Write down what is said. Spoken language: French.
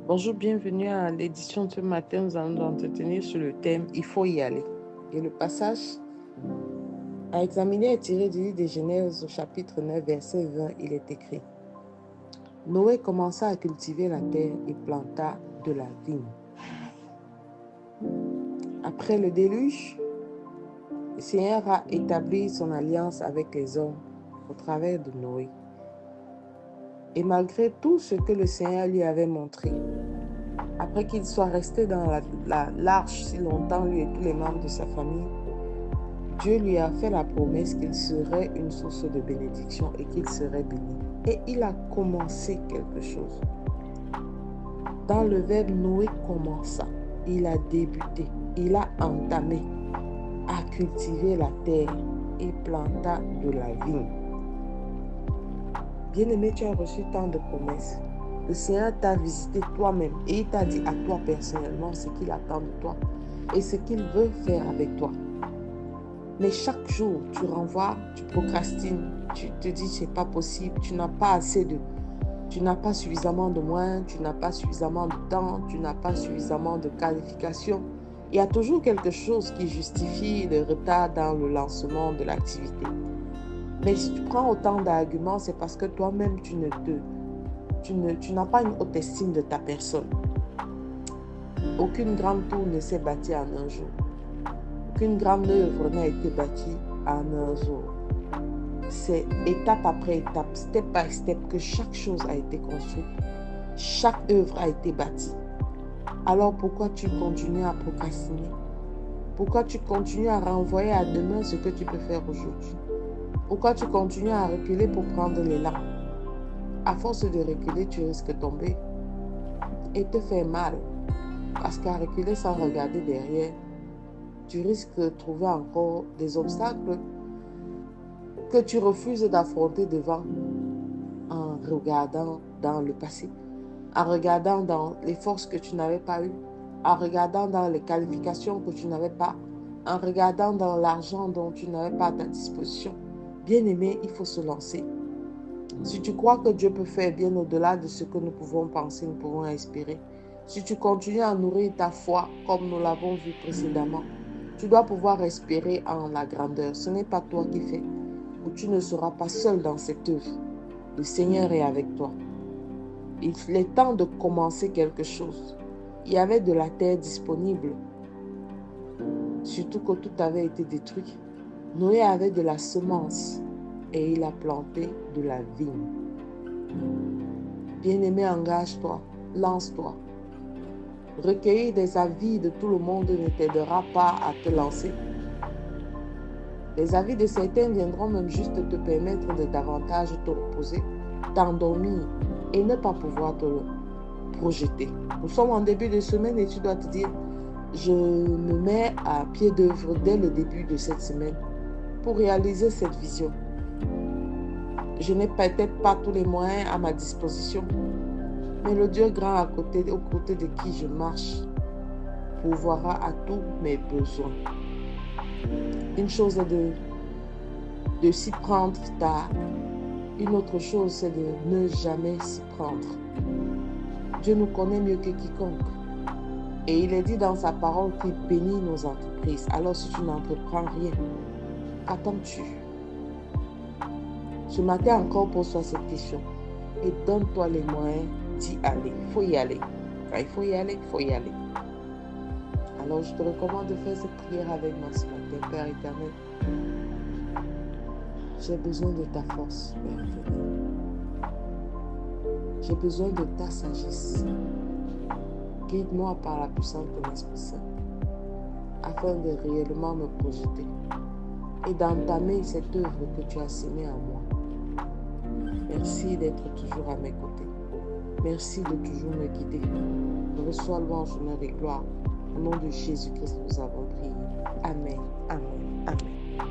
Bonjour, bienvenue à l'édition de ce matin. Nous allons nous entretenir sur le thème « Il faut y aller ». Et le passage à examiner est tiré du livre de Genèse au chapitre 9, verset 20. Il est écrit: Noé commença à cultiver la terre et planta de la vigne. Après le déluge, le Seigneur a établi son alliance avec les hommes au travers de Noé. Et malgré tout ce que le Seigneur lui avait montré, après qu'il soit resté dans l'arche si longtemps, lui et tous les membres de sa famille, Dieu lui a fait la promesse qu'il serait une source de bénédiction et qu'il serait béni. Et il a commencé quelque chose. Dans le verbe Noé commença, il a débuté, il a entamé à cultiver la terre et planta de la vigne. Bien-aimé, tu as reçu tant de promesses. Le Seigneur t'a visité toi-même et il t'a dit à toi personnellement ce qu'il attend de toi et ce qu'il veut faire avec toi. Mais chaque jour, tu renvoies, tu procrastines, tu te dis c'est pas possible, tu n'as pas suffisamment de moyens, tu n'as pas suffisamment de temps, tu n'as pas suffisamment de qualifications. Il y a toujours quelque chose qui justifie le retard dans le lancement de l'activité. Mais si tu prends autant d'arguments, c'est parce que toi-même, tu n'as pas une haute estime de ta personne. Aucune grande tour ne s'est bâtie en un jour. Aucune grande œuvre n'a été bâtie en un jour. C'est étape après étape, step by step, que chaque chose a été construite. Chaque œuvre a été bâtie. Alors pourquoi tu continues à procrastiner? Pourquoi tu continues à renvoyer à demain ce que tu peux faire aujourd'hui? Pourquoi tu continues à reculer pour prendre l'élan? À force de reculer, tu risques de tomber et te faire mal. Parce qu'à reculer sans regarder derrière, tu risques de trouver encore des obstacles que tu refuses d'affronter devant en regardant dans le passé, en regardant dans les forces que tu n'avais pas eues, en regardant dans les qualifications que tu n'avais pas, en regardant dans l'argent dont tu n'avais pas à ta disposition. Bien-aimé, il faut se lancer. Si tu crois que Dieu peut faire bien au-delà de ce que nous pouvons penser, nous pouvons espérer, si tu continues à nourrir ta foi comme nous l'avons vu précédemment, tu dois pouvoir espérer en la grandeur. Ce n'est pas toi qui fais, ou tu ne seras pas seul dans cette œuvre. Le Seigneur est avec toi. Il est temps de commencer quelque chose. Il y avait de la terre disponible, surtout que tout avait été détruit. Noé avait de la semence et il a planté de la vigne. Bien-aimé, engage-toi, lance-toi. Recueillir des avis de tout le monde ne t'aidera pas à te lancer. Les avis de certains viendront même juste te permettre de davantage te reposer, t'endormir et ne pas pouvoir te projeter. Nous sommes en début de semaine et tu dois te dire, je me mets à pied d'œuvre dès le début de cette semaine pour réaliser cette vision. Je n'ai peut-être pas tous les moyens à ma disposition, mais le Dieu grand aux côtés de qui je marche pourvoira à tous mes besoins. Une chose est de s'y prendre tard. Une autre chose, c'est de ne jamais s'y prendre. Dieu nous connaît mieux que quiconque. Et il est dit dans sa parole qu'il bénit nos entreprises. Alors si tu n'entreprends rien, qu'attends-tu? Ce matin encore, pose-toi cette question et donne-toi les moyens d'y aller. Il faut y aller. Quand il faut y aller, il faut y aller. Alors je te recommande de faire cette prière avec moi ce matin. Père éternel, j'ai besoin de ta force, Père éternel. J'ai besoin de ta sagesse. Guide-moi par la puissance de l'Esprit Saint afin de réellement me projeter et d'entamer cette œuvre que tu as semée en moi. Merci d'être toujours à mes côtés. Merci de toujours me guider. Reçois louange, honneur et gloire. Au nom de Jésus-Christ, nous avons prié. Amen, amen, amen.